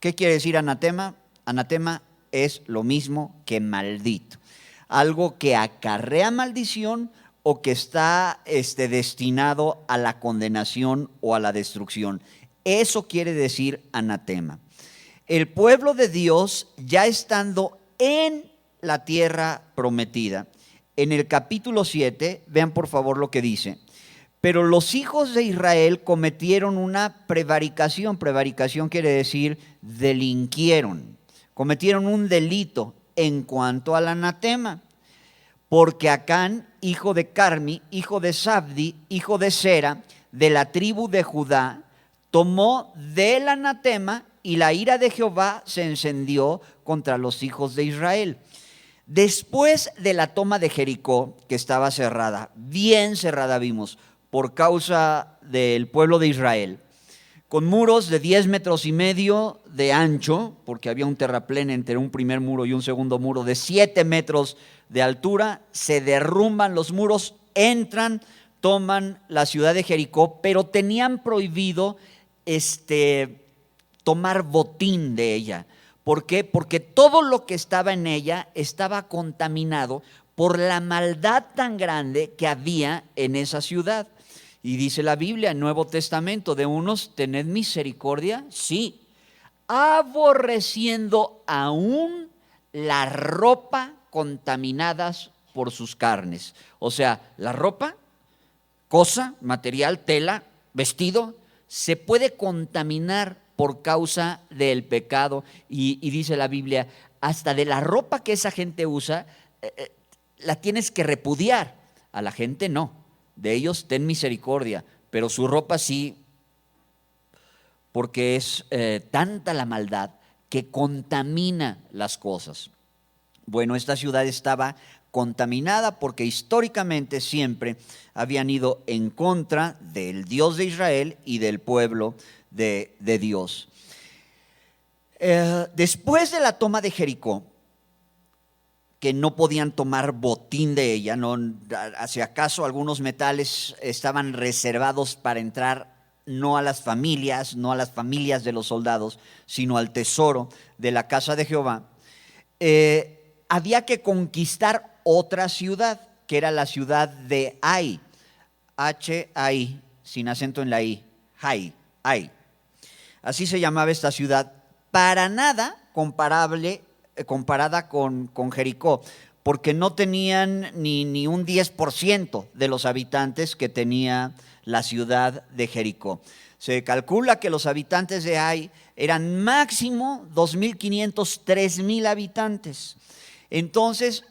¿Qué quiere decir anatema? Anatema es lo mismo que maldito. Algo que acarrea maldición o que está destinado a la condenación o a la destrucción. Eso quiere decir anatema. El pueblo de Dios, ya estando en la tierra prometida, en el capítulo 7, vean por favor lo que dice. Pero los hijos de Israel cometieron una prevaricación. Prevaricación quiere decir delinquieron. Cometieron un delito en cuanto al anatema. Porque Acán, hijo de Carmi, hijo de Sabdi, hijo de Sera, de la tribu de Judá, tomó del anatema y la ira de Jehová se encendió contra los hijos de Israel. Después de la toma de Jericó, que estaba cerrada, bien cerrada vimos, por causa del pueblo de Israel, con muros de 10 metros y medio de ancho, porque había un terraplén entre un primer muro y un segundo muro de 7 metros de altura, se derrumban los muros, entran, toman la ciudad de Jericó, pero tenían prohibido tomar botín de ella. ¿Por qué? Porque todo lo que estaba en ella estaba contaminado por la maldad tan grande que había en esa ciudad. Y dice la Biblia, en Nuevo Testamento, de unos tened misericordia, sí, aborreciendo aún la ropa contaminadas por sus carnes. O sea, la ropa, cosa, material, tela, vestido, se puede contaminar por causa del pecado. Y dice la Biblia, hasta de la ropa que esa gente usa, la tienes que repudiar. A la gente no. De ellos ten misericordia, pero su ropa sí, porque es tanta la maldad que contamina las cosas. Bueno, esta ciudad estaba contaminada porque históricamente siempre habían ido en contra del Dios de Israel y del pueblo de Dios. Después de la toma de Jericó, que no podían tomar botín de ella, no, si acaso algunos metales estaban reservados para entrar no a las familias de los soldados, sino al tesoro de la casa de Jehová. Había que conquistar otra ciudad, que era la ciudad de Ai, H-A-I, sin acento en la I, Ai. Así se llamaba esta ciudad, para nada comparada con Jericó, porque no tenían ni un 10% de los habitantes que tenía la ciudad de Jericó. Se calcula que los habitantes de Ai eran máximo 2.500, 3.000 habitantes. Entonces,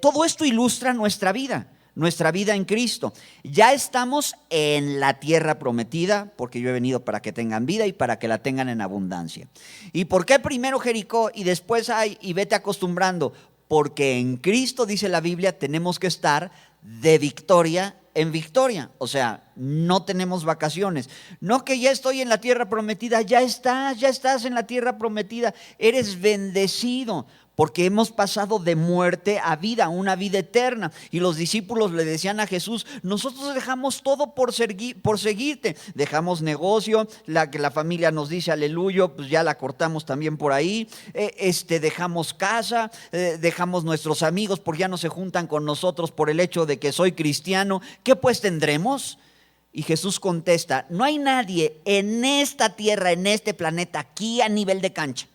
todo esto ilustra nuestra vida en Cristo. Ya estamos en la tierra prometida, porque yo he venido para que tengan vida y para que la tengan en abundancia. ¿Y por qué primero Jericó y después Ai y vete acostumbrando? Porque en Cristo, dice la Biblia, tenemos que estar de victoria en victoria. O sea, no tenemos vacaciones. No que ya estoy en la tierra prometida, ya estás en la tierra prometida, eres bendecido. Porque hemos pasado de muerte a vida, una vida eterna. Y los discípulos le decían a Jesús, nosotros dejamos todo por seguirte. Dejamos negocio, que la familia nos dice aleluya, pues ya la cortamos también por ahí. Dejamos casa, dejamos nuestros amigos porque ya no se juntan con nosotros por el hecho de que soy cristiano. ¿Qué pues tendremos? Y Jesús contesta, no hay nadie en esta tierra, en este planeta, aquí a nivel de cancha,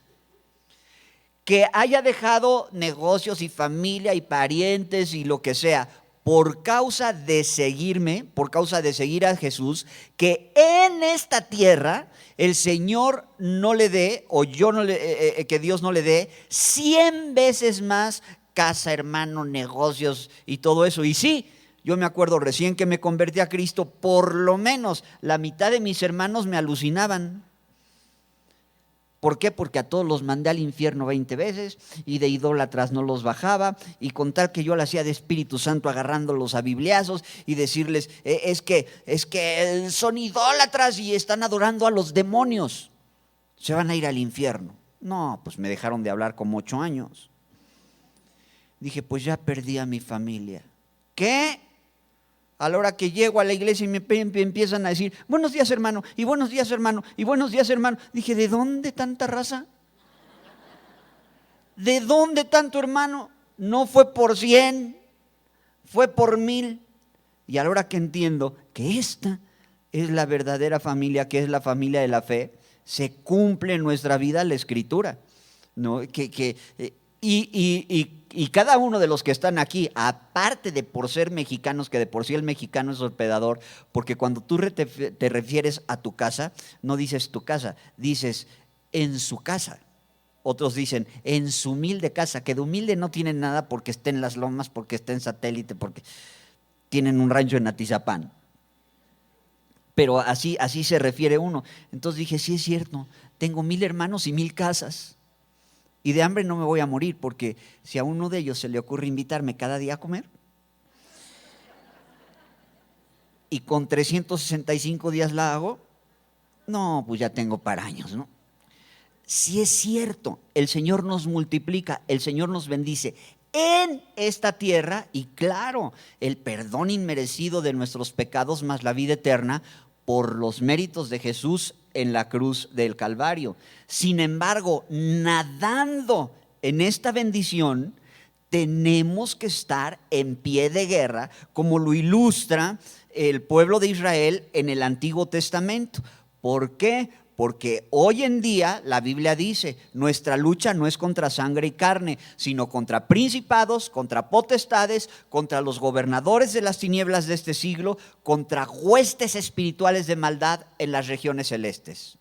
que haya dejado negocios y familia y parientes y lo que sea, por causa de seguirme, por causa de seguir a Jesús, que en esta tierra el Señor no le dé, o que Dios no le dé 100 veces más casa, hermano, negocios y todo eso. Y sí, yo me acuerdo recién que me convertí a Cristo, por lo menos la mitad de mis hermanos me alucinaban. ¿Por qué? Porque a todos los mandé al infierno 20 veces y de idólatras no los bajaba, y contar que yo la hacía de Espíritu Santo agarrándolos a bibliazos y decirles, es que son idólatras y están adorando a los demonios, se van a ir al infierno. No, pues me dejaron de hablar como 8 años. Dije, pues ya perdí a mi familia. ¿Qué? A la hora que llego a la iglesia y me empiezan a decir, buenos días hermano, y buenos días hermano, y buenos días hermano. Dije, ¿de dónde tanta raza? ¿De dónde tanto hermano? No fue por 100, fue por 1000. Y a la hora que entiendo que esta es la verdadera familia, que es la familia de la fe, se cumple en nuestra vida la Escritura, ¿no? Y cada uno de los que están aquí, aparte de por ser mexicanos, que de por sí el mexicano es hospedador, porque cuando tú te refieres a tu casa, no dices tu casa, dices en su casa. Otros dicen en su humilde casa, que de humilde no tienen nada porque está en las lomas, porque está en Satélite, porque tienen un rancho en Atizapán. Pero así se refiere uno. Entonces dije, sí es cierto, tengo 1000 hermanos y 1000 casas. Y de hambre no me voy a morir, porque si a uno de ellos se le ocurre invitarme cada día a comer, y con 365 días la hago, no, pues ya tengo para años, ¿no? Si es cierto, el Señor nos multiplica, el Señor nos bendice en esta tierra, y claro, el perdón inmerecido de nuestros pecados más la vida eterna por los méritos de Jesús en la cruz del Calvario. Sin embargo, nadando en esta bendición, tenemos que estar en pie de guerra, como lo ilustra el pueblo de Israel en el Antiguo Testamento. ¿Por qué? Porque hoy en día la Biblia dice, nuestra lucha no es contra sangre y carne, sino contra principados, contra potestades, contra los gobernadores de las tinieblas de este siglo, contra huestes espirituales de maldad en las regiones celestes.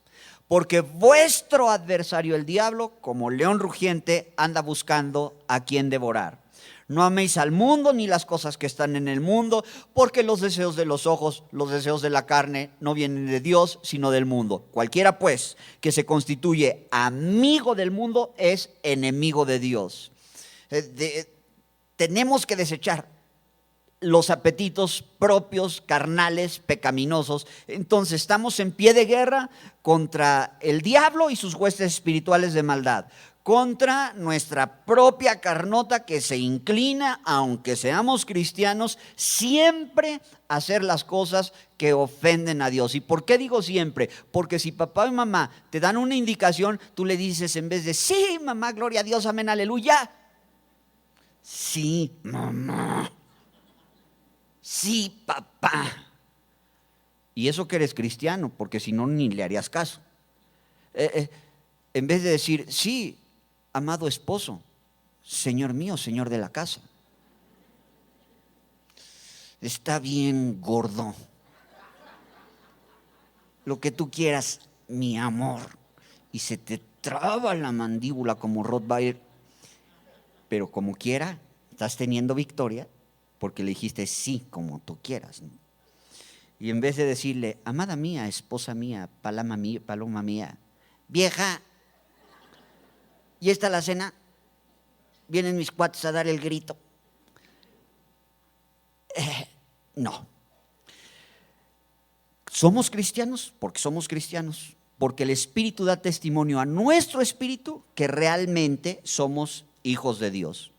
Porque vuestro adversario el diablo, como león rugiente, anda buscando a quien devorar. No améis al mundo ni las cosas que están en el mundo, porque los deseos de los ojos, los deseos de la carne, no vienen de Dios, sino del mundo. Cualquiera, pues, que se constituye amigo del mundo es enemigo de Dios. Tenemos que desechar los apetitos propios, carnales, pecaminosos. Entonces estamos en pie de guerra contra el diablo y sus huestes espirituales de maldad, contra nuestra propia carnota que se inclina, aunque seamos cristianos, siempre a hacer las cosas que ofenden a Dios. ¿Y por qué digo siempre? Porque si papá y mamá te dan una indicación, tú le dices, en vez de sí mamá, gloria a Dios, amén, aleluya, sí mamá, sí papá. Y eso que eres cristiano, porque si no ni le harías caso. En vez de decir sí, amado esposo, Señor mío, Señor de la casa, está bien gordo, lo que tú quieras, mi amor, y se te traba la mandíbula como Rottweiler, pero como quiera, estás teniendo victoria porque le dijiste sí como tú quieras, ¿no? Y en vez de decirle, amada mía, esposa mía, paloma mía, vieja, ¿y esta la cena? Vienen mis cuates a dar el grito. No. ¿Somos cristianos? Porque somos cristianos. Porque el Espíritu da testimonio a nuestro espíritu que realmente somos hijos de Dios.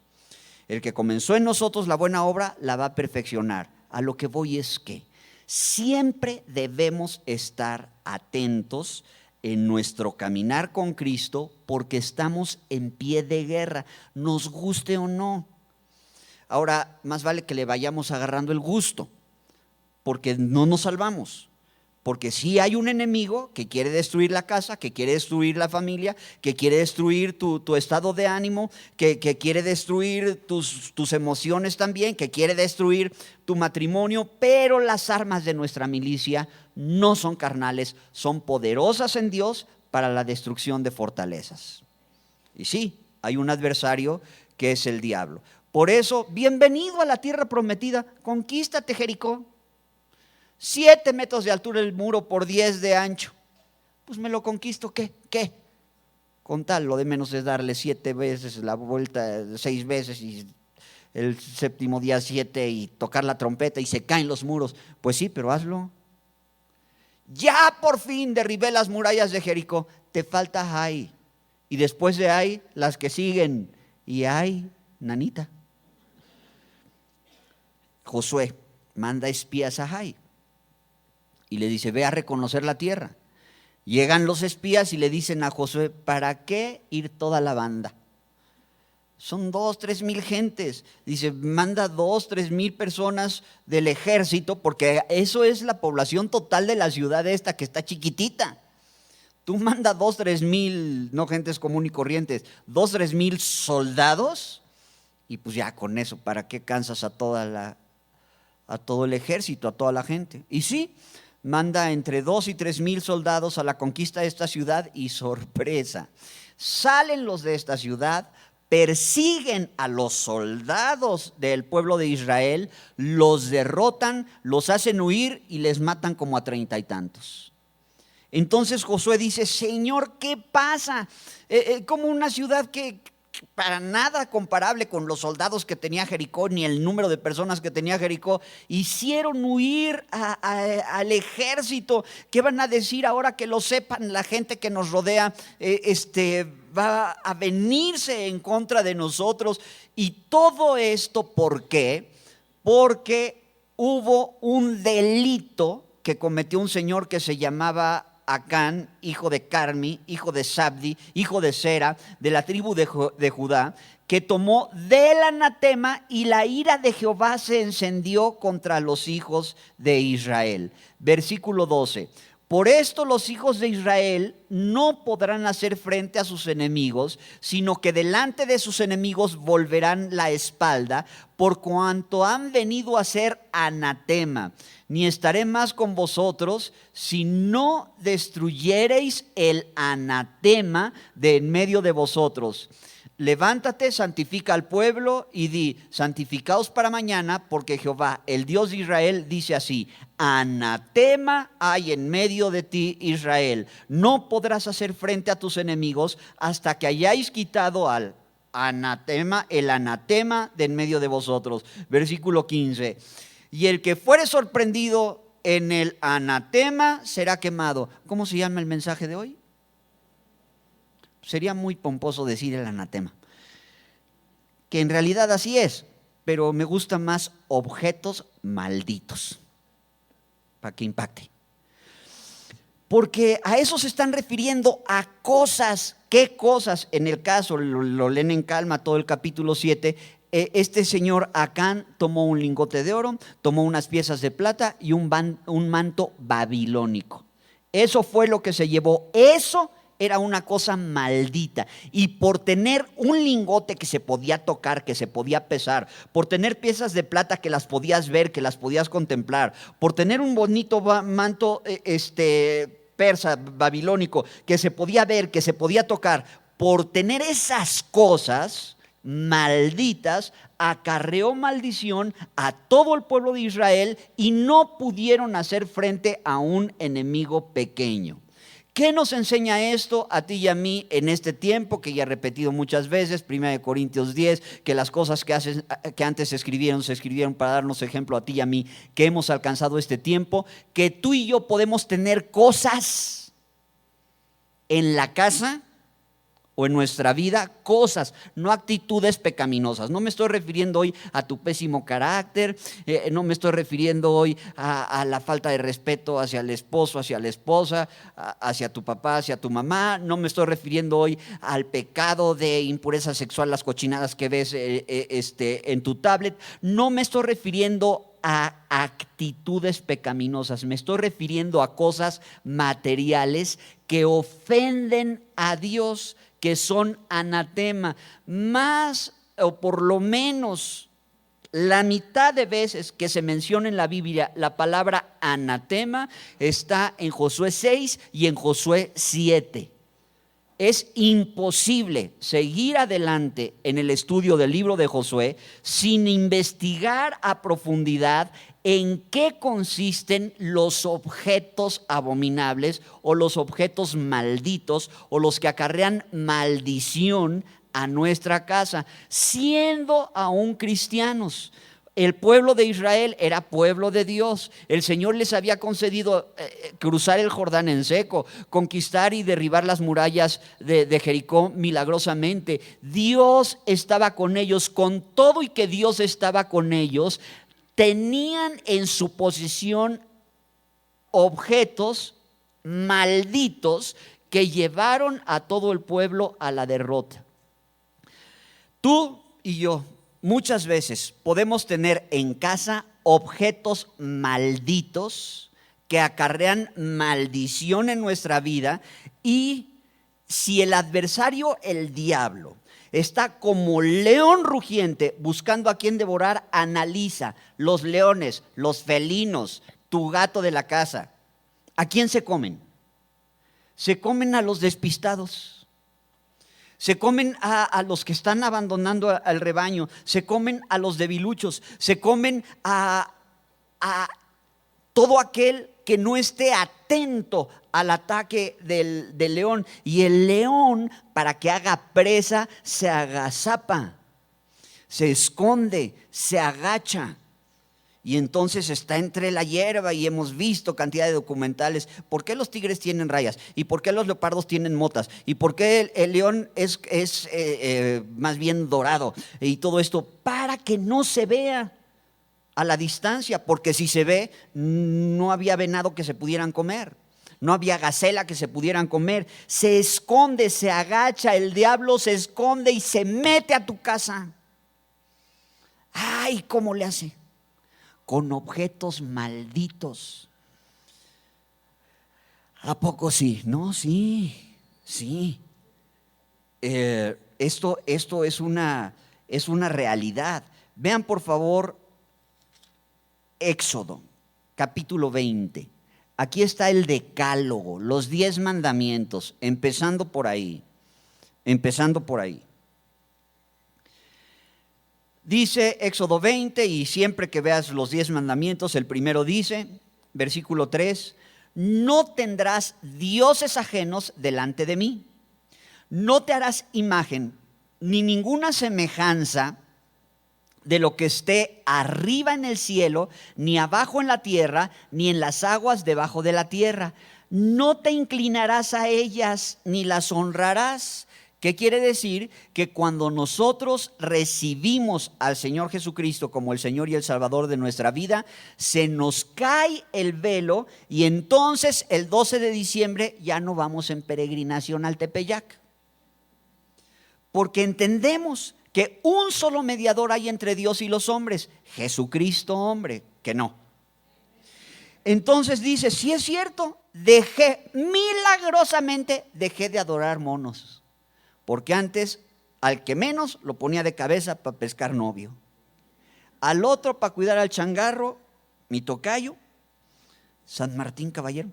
El que comenzó en nosotros la buena obra la va a perfeccionar. A lo que voy es que siempre debemos estar atentos en nuestro caminar con Cristo, porque estamos en pie de guerra, nos guste o no. Ahora, más vale que le vayamos agarrando el gusto, porque no nos salvamos. Porque sí hay un enemigo que quiere destruir la casa, que quiere destruir la familia, que quiere destruir tu estado de ánimo, que quiere destruir tus emociones también, que quiere destruir tu matrimonio, pero las armas de nuestra milicia no son carnales, son poderosas en Dios para la destrucción de fortalezas. Y sí, hay un adversario que es el diablo. Por eso, bienvenido a la tierra prometida, conquístate Jericó. 7 metros de altura el muro por 10 de ancho. Pues me lo conquisto, ¿qué? Con tal, lo de menos es darle 7 veces la vuelta, 6 veces y el séptimo día 7 y tocar la trompeta y se caen los muros. Pues sí, pero hazlo. Ya por fin derribé las murallas de Jericó. Te falta Ai. Y después de Ai, las que siguen. Y Ai, nanita. Josué. manda espías a Jai y le dice: ve a reconocer la tierra. Llegan los espías y le dicen a Josué: ¿para qué ir toda la banda? Son 2,000-3,000 gentes. Dice: manda 2,000-3,000 personas del ejército, porque eso es la población total de la ciudad esta, que está chiquitita. Tú manda 2,000-3,000, no gentes común y corrientes, 2,000-3,000 soldados, y pues ya con eso, ¿para qué cansas a todo el ejército, a toda la gente? Y sí, manda entre 2,000 y 3,000 soldados a la conquista de esta ciudad, y sorpresa, salen los de esta ciudad, persiguen a los soldados del pueblo de Israel, los derrotan, los hacen huir y les matan como a 30 y tantos. Entonces Josué dice: Señor, ¿qué pasa? Como una ciudad que para nada comparable con los soldados que tenía Jericó, ni el número de personas que tenía Jericó, hicieron huir al ejército. ¿Qué van a decir ahora que lo sepan la gente que nos rodea? Va a venirse en contra de nosotros. Y todo esto, ¿por qué? Porque hubo un delito que cometió un señor que se llamaba Acán, hijo de Carmi, hijo de Sabdi, hijo de Sera, de la tribu de Judá, que tomó del anatema, y la ira de Jehová se encendió contra los hijos de Israel. Versículo 12. Por esto los hijos de Israel no podrán hacer frente a sus enemigos, sino que delante de sus enemigos volverán la espalda, por cuanto han venido a ser anatema. Ni estaré más con vosotros, si no destruyereis el anatema de en medio de vosotros. Levántate, santifica al pueblo y di: santificaos para mañana, porque Jehová, el Dios de Israel, dice así: anatema hay en medio de ti, Israel. No podrás hacer frente a tus enemigos hasta que hayáis quitado al anatema, el anatema de en medio de vosotros. Versículo 15. Y el que fuere sorprendido en el anatema será quemado. ¿Cómo se llama el mensaje de hoy? Sería muy pomposo decir el anatema, que en realidad así es, pero me gusta más objetos malditos, para que impacte. Porque a eso se están refiriendo, a cosas. ¿Qué cosas? En el caso, lo leen en calma todo el capítulo 7, este señor Acán tomó un lingote de oro, tomó unas piezas de plata y un manto babilónico. Eso fue lo que se llevó. Eso era una cosa maldita. Y por tener un lingote que se podía tocar, que se podía pesar, por tener piezas de plata que las podías ver, que las podías contemplar, por tener un bonito manto persa, babilónico, que se podía ver, que se podía tocar, por tener esas cosas malditas, acarreó maldición a todo el pueblo de Israel, y no pudieron hacer frente a un enemigo pequeño. ¿Qué nos enseña esto a ti y a mí en este tiempo que ya he repetido muchas veces? 1 Corintios 10, que las cosas que antes se escribieron para darnos ejemplo a ti y a mí, que hemos alcanzado este tiempo, que tú y yo podemos tener cosas en la casa o en nuestra vida, cosas, no actitudes pecaminosas. No me estoy refiriendo hoy a tu pésimo carácter, no me estoy refiriendo hoy a la falta de respeto hacia el esposo, hacia la esposa, hacia tu papá, hacia tu mamá. No me estoy refiriendo hoy al pecado de impureza sexual, las cochinadas que ves en tu tablet. No me estoy refiriendo a actitudes pecaminosas, me estoy refiriendo a cosas materiales que ofenden a Dios, que son anatema. Más o por lo menos la mitad de veces que se menciona en la Biblia la palabra anatema está en Josué 6 y en Josué 7. Es imposible seguir adelante en el estudio del libro de Josué sin investigar a profundidad en qué consisten los objetos abominables o los objetos malditos o los que acarrean maldición a nuestra casa, siendo aún cristianos. El pueblo de Israel era pueblo de Dios. El Señor les había concedido cruzar el Jordán en seco, conquistar y derribar las murallas de Jericó milagrosamente. Dios estaba con ellos, con todo y que Dios estaba con ellos. tenían en su posesión objetos malditos que llevaron a todo el pueblo a la derrota. Tú y yo muchas veces podemos tener en casa objetos malditos que acarrean maldición en nuestra vida, y si el adversario, el diablo, está como león rugiente buscando a quien devorar, analiza los leones, los felinos, tu gato de la casa. ¿A quién se comen? Se comen a los despistados. Se comen a los que están abandonando al rebaño. Se comen a los debiluchos. Se comen a todo aquel que no esté atento al ataque del león. Y el león, para que haga presa, se agazapa, se esconde, se agacha. Y entonces está entre la hierba, y hemos visto cantidad de documentales. ¿Por qué los tigres tienen rayas? ¿Y por qué los leopardos tienen motas? ¿Y por qué el león es más bien dorado? Y todo esto para que no se vea a la distancia, porque si se ve, no había venado que se pudieran comer, no había gacela que se pudieran comer. Se esconde, se agacha, el diablo se esconde y se mete a tu casa. ¡Ay! ¿Cómo le hace? Con objetos malditos. ¿A poco sí? No, sí. Esto es una realidad. Vean por favor Éxodo, capítulo 20. Aquí está el decálogo, los 10 mandamientos, empezando por ahí. Dice Éxodo 20, y siempre que veas los 10 mandamientos, el primero dice, versículo 3, no tendrás dioses ajenos delante de mí, no te harás imagen ni ninguna semejanza de lo que esté arriba en el cielo, ni abajo en la tierra, ni en las aguas debajo de la tierra. No te inclinarás a ellas, ni las honrarás. ¿Qué quiere decir? Que cuando nosotros recibimos al Señor Jesucristo como el Señor y el Salvador de nuestra vida, se nos cae el velo, y entonces el 12 de diciembre ya no vamos en peregrinación al Tepeyac, porque entendemos que un solo mediador hay entre Dios y los hombres, Jesucristo hombre, que no. Entonces dice, sí es cierto, milagrosamente dejé de adorar monos, porque antes al que menos lo ponía de cabeza para pescar novio, al otro para cuidar al changarro, mi tocayo, San Martín Caballero,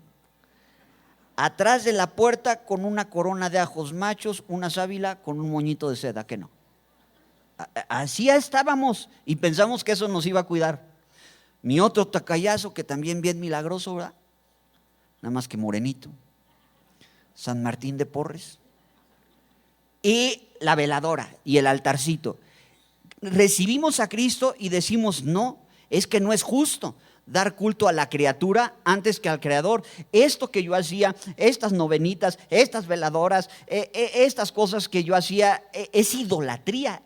atrás de la puerta con una corona de ajos machos, una sábila con un moñito de seda, que no. Así estábamos y pensamos que eso nos iba a cuidar. Mi otro tocayazo, que también bien milagroso, ¿verdad? Nada más que morenito, San Martín de Porres. Y la veladora y el altarcito. Recibimos a Cristo y decimos, no, es que no es justo dar culto a la criatura antes que al Creador. Esto que yo hacía, estas novenitas, estas veladoras, estas cosas que yo hacía, es idolatría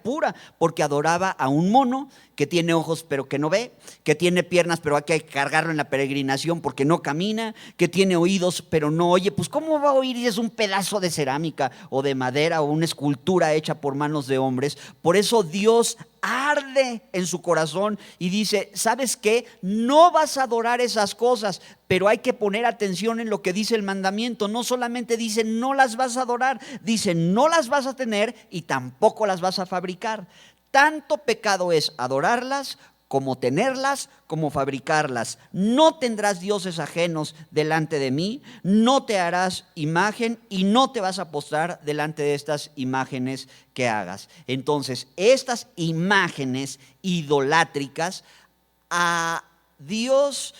pura, porque adoraba a un mono que tiene ojos pero que no ve, que tiene piernas pero hay que cargarlo en la peregrinación porque no camina, que tiene oídos pero no oye. Pues ¿cómo va a oír si es un pedazo de cerámica o de madera o una escultura hecha por manos de hombres? Por eso Dios arde en su corazón y dice, ¿sabes qué? No vas a adorar esas cosas, pero hay que poner atención en lo que dice el mandamiento. No solamente dice no las vas a adorar, dice no las vas a tener y tampoco las vas a fabricar. Tanto pecado es adorarlas como tenerlas, como fabricarlas. No tendrás dioses ajenos delante de mí, no te harás imagen y no te vas a postrar delante de estas imágenes que hagas. Entonces, estas imágenes idolátricas a Dios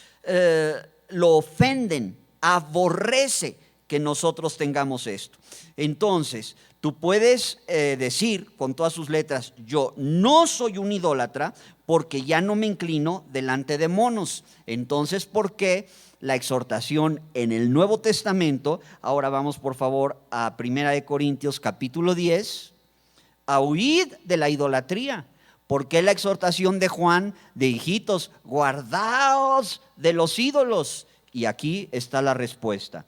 lo ofenden, aborrece que nosotros tengamos esto. Entonces, tú puedes decir con todas sus letras, yo no soy un idólatra porque ya no me inclino delante de monos. Entonces, ¿por qué la exhortación en el Nuevo Testamento? Ahora vamos por favor a 1 Corintios capítulo 10, a huir de la idolatría. ¿Por qué la exhortación de Juan de hijitos, guardaos de los ídolos? Y aquí está la respuesta.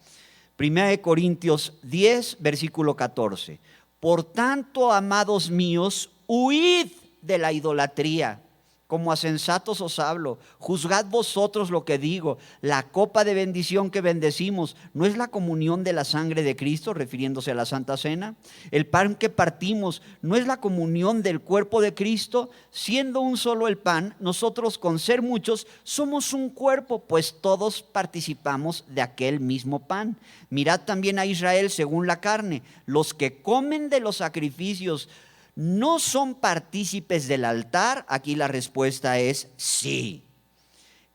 1 Corintios 10, versículo 14. Por tanto, amados míos, huid de la idolatría. Como a sensatos os hablo, juzgad vosotros lo que digo. La copa de bendición que bendecimos, ¿no es la comunión de la sangre de Cristo, refiriéndose a la Santa Cena? El pan que partimos, ¿no es la comunión del cuerpo de Cristo? Siendo un solo el pan, nosotros con ser muchos somos un cuerpo, pues todos participamos de aquel mismo pan. Mirad también a Israel según la carne. Los que comen de los sacrificios ¿no son partícipes del altar? Aquí la respuesta es sí.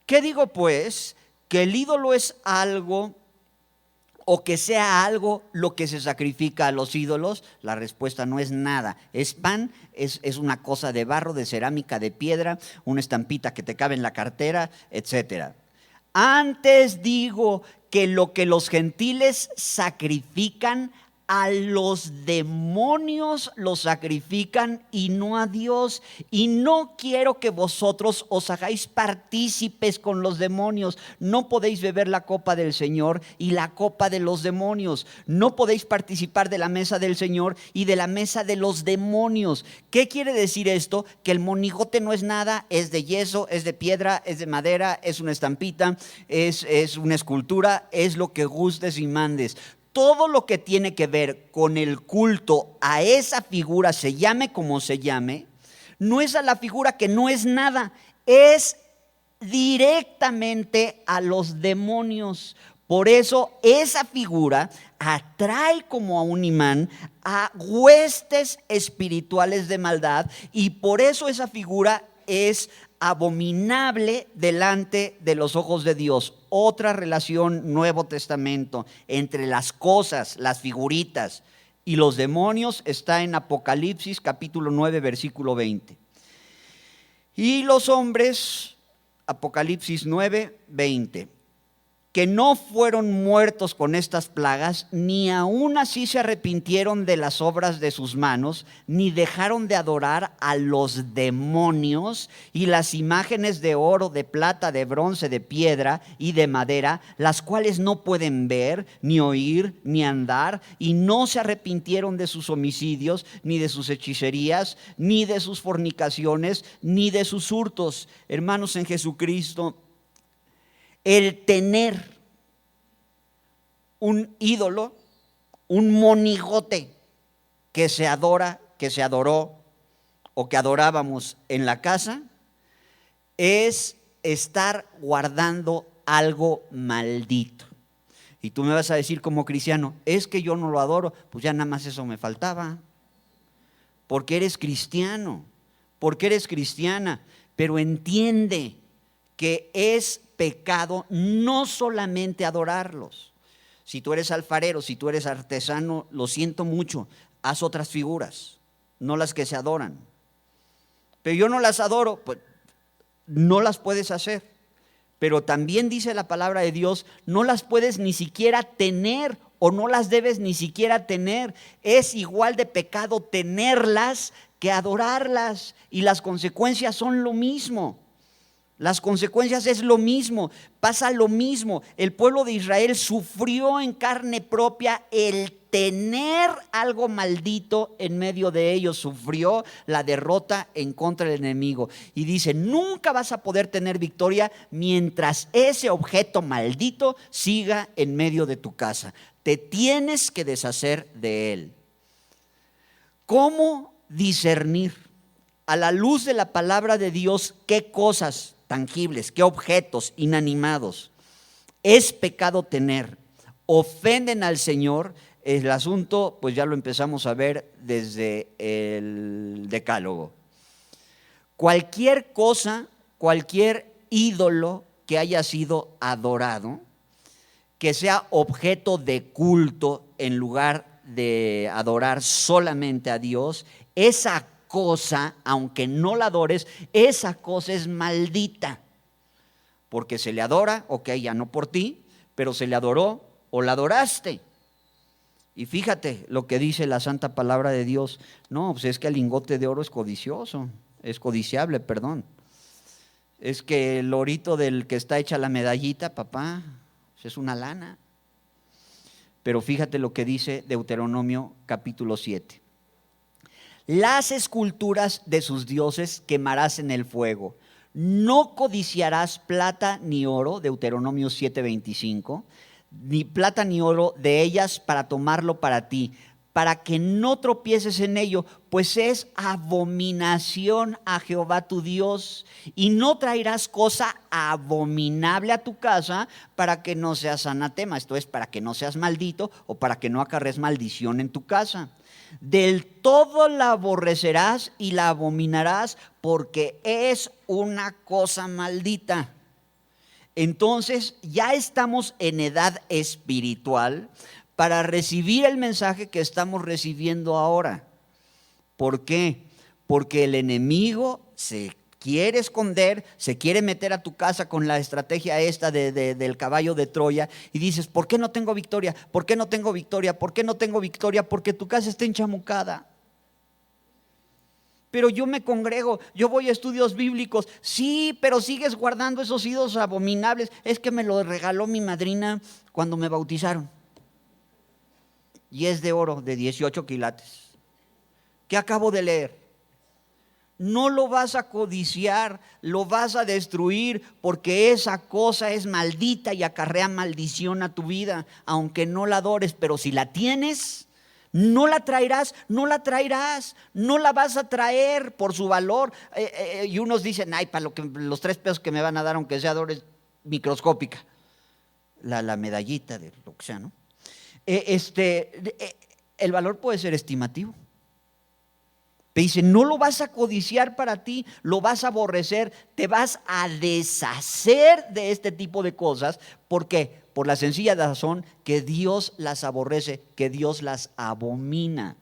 ¿Qué digo pues? ¿Que el ídolo es algo o que sea algo lo que se sacrifica a los ídolos? La respuesta no es nada. Es pan, es una cosa de barro, de cerámica, de piedra, una estampita que te cabe en la cartera, etcétera. Antes digo que lo que los gentiles sacrifican, a los demonios los sacrifican y no a Dios. Y no quiero que vosotros os hagáis partícipes con los demonios. No podéis beber la copa del Señor y la copa de los demonios. No podéis participar de la mesa del Señor y de la mesa de los demonios. ¿Qué quiere decir esto? Que el monigote no es nada, es de yeso, es de piedra, es de madera, es una estampita, es una escultura, es lo que gustes y mandes. Todo lo que tiene que ver con el culto a esa figura, se llame como se llame, no es a la figura que no es nada, es directamente a los demonios. Por eso esa figura atrae como a un imán a huestes espirituales de maldad, y por eso esa figura es abominable delante de los ojos de Dios. Otra relación, Nuevo Testamento, entre las cosas, las figuritas y los demonios está en Apocalipsis capítulo 9, versículo 20. Y los hombres, Apocalipsis 9, 20, que no fueron muertos con estas plagas, ni aún así se arrepintieron de las obras de sus manos, ni dejaron de adorar a los demonios y las imágenes de oro, de plata, de bronce, de piedra y de madera, las cuales no pueden ver, ni oír, ni andar, y no se arrepintieron de sus homicidios, ni de sus hechicerías, ni de sus fornicaciones, ni de sus hurtos. Hermanos en Jesucristo, el tener un ídolo, un monigote que se adora, que se adoró o que adorábamos en la casa, es estar guardando algo maldito. Y tú me vas a decir como cristiano, es que yo no lo adoro. Pues ya nada más eso me faltaba. Porque eres cristiano, porque eres cristiana, pero entiende que es pecado no solamente adorarlos. Si tú eres alfarero, si tú eres artesano, lo siento mucho, haz otras figuras, no las que se adoran. Pero yo no las adoro, pues no las puedes hacer. Pero también dice la palabra de Dios, no las puedes ni siquiera tener o no las debes ni siquiera tener. Es igual de pecado tenerlas que adorarlas, y las consecuencias son lo mismo. Las consecuencias es lo mismo, pasa lo mismo. El pueblo de Israel sufrió en carne propia el tener algo maldito en medio de ellos, sufrió la derrota en contra del enemigo. Y dice, nunca vas a poder tener victoria mientras ese objeto maldito siga en medio de tu casa. Te tienes que deshacer de él. ¿Cómo discernir a la luz de la palabra de Dios qué cosas tangibles, qué objetos inanimados es pecado tener, ofenden al Señor? El asunto pues ya lo empezamos a ver desde el Decálogo. Cualquier cosa, cualquier ídolo que haya sido adorado, que sea objeto de culto en lugar de adorar solamente a Dios, esa cosa, aunque no la adores, esa cosa es maldita, porque se le adora, ok, ya no por ti, pero se le adoró o la adoraste. Y fíjate lo que dice la santa palabra de Dios. No, pues es que el lingote de oro es codicioso, es codiciable, perdón. Es que el lorito del que está hecha la medallita, papá, es una lana. Pero fíjate lo que dice Deuteronomio capítulo 7. Las esculturas de sus dioses quemarás en el fuego. No codiciarás plata ni oro, Deuteronomio 7:25, ni plata ni oro de ellas para tomarlo para ti, para que no tropieces en ello, pues es abominación a Jehová tu Dios. Y no traerás cosa abominable a tu casa para que no seas anatema, esto es, para que no seas maldito o para que no acarrees maldición en tu casa. Del todo la aborrecerás y la abominarás, porque es una cosa maldita. Entonces ya estamos en edad espiritual para recibir el mensaje que estamos recibiendo ahora. ¿Por qué? Porque el enemigo se quiere esconder, se quiere meter a tu casa con la estrategia esta del caballo de Troya, y dices, ¿por qué no tengo victoria? ¿Por qué no tengo victoria? ¿Por qué no tengo victoria? Porque tu casa está enchamucada. Pero yo me congrego, yo voy a estudios bíblicos. Sí, pero sigues guardando esos ídolos abominables. Es que me lo regaló mi madrina cuando me bautizaron. Y es de oro, de 18 quilates. ¿Qué acabo de leer? No lo vas a codiciar, lo vas a destruir, porque esa cosa es maldita y acarrea maldición a tu vida, aunque no la adores. Pero si la tienes, no la traerás, no la traerás, no la vas a traer por su valor. Y unos dicen, ay, para los 3 pesos que me van a dar, aunque sea de oro, es microscópica. La medallita de lo que sea, ¿no? El valor puede ser estimativo. Te dice, no lo vas a codiciar para ti, lo vas a aborrecer, te vas a deshacer de este tipo de cosas. ¿Por qué? Por la sencilla razón que Dios las aborrece, que Dios las abomina.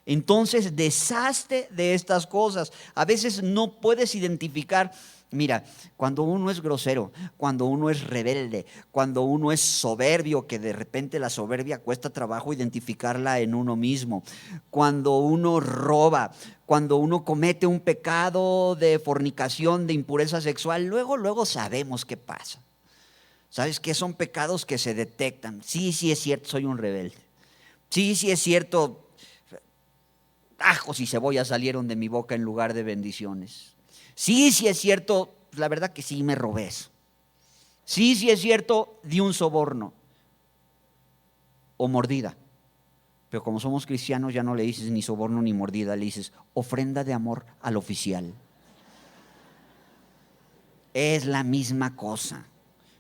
Entonces, deshazte de estas cosas. A veces no puedes identificar. Mira, cuando uno es grosero, cuando uno es rebelde, cuando uno es soberbio, que de repente la soberbia cuesta trabajo identificarla en uno mismo, cuando uno roba, cuando uno comete un pecado de fornicación, de impureza sexual, luego sabemos qué pasa. ¿Sabes qué? Son pecados que se detectan. Sí es cierto, soy un rebelde. Sí es cierto, ajos y cebollas salieron de mi boca en lugar de bendiciones. Sí es cierto, la verdad que sí me robé eso. Sí es cierto, di un soborno o mordida. Pero como somos cristianos ya no le dices ni soborno ni mordida, le dices ofrenda de amor al oficial. Es la misma cosa.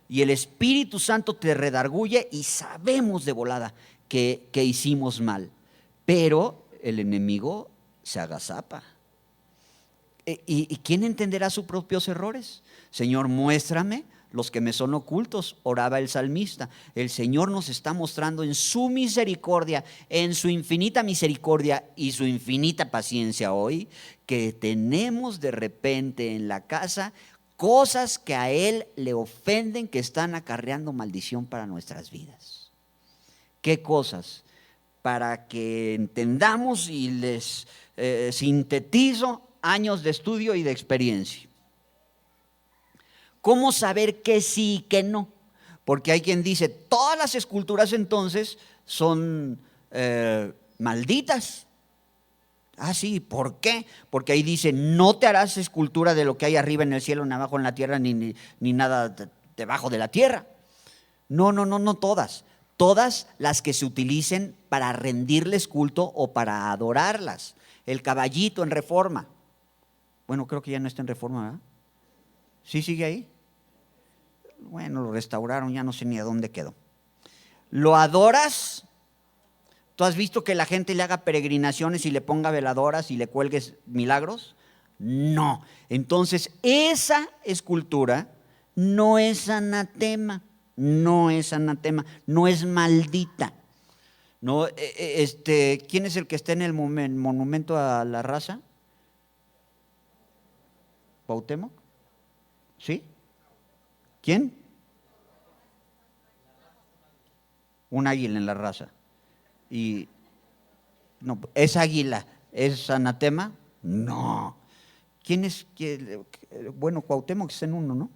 Y el Espíritu Santo te redarguye y sabemos de volada que hicimos mal. Pero el enemigo se agazapa. ¿Y quién entenderá sus propios errores? Señor, muéstrame los que me son ocultos, oraba el salmista. El Señor nos está mostrando en su misericordia, en su infinita misericordia y su infinita paciencia hoy, que tenemos de repente en la casa cosas que a Él le ofenden, que están acarreando maldición para nuestras vidas. ¿Qué cosas? Para que entendamos y les sintetizo años de estudio y de experiencia. ¿Cómo saber que sí y que no? Porque hay quien dice, todas las esculturas entonces son malditas. Ah, sí, ¿por qué? Porque ahí dice, no te harás escultura de lo que hay arriba en el cielo, ni abajo en la tierra, ni nada debajo de la tierra. No todas. Todas las que se utilicen para rendirles culto o para adorarlas. El caballito en Reforma. Bueno, creo que ya no está en Reforma, ¿verdad? ¿Sí sigue ahí? Bueno, lo restauraron, ya no sé ni a dónde quedó. ¿Lo adoras? ¿Tú has visto que la gente le haga peregrinaciones y le ponga veladoras y le cuelgues milagros? No. Entonces, esa escultura no es anatema, no es maldita. No, ¿quién es el que está en el monumento a la raza? ¿Cuauhtémoc? ¿Sí? ¿Quién? Un águila en la raza. Y no, ¿es águila? ¿Es anatema? No. ¿Quién es? Bueno, Cuauhtémoc está en uno, ¿no?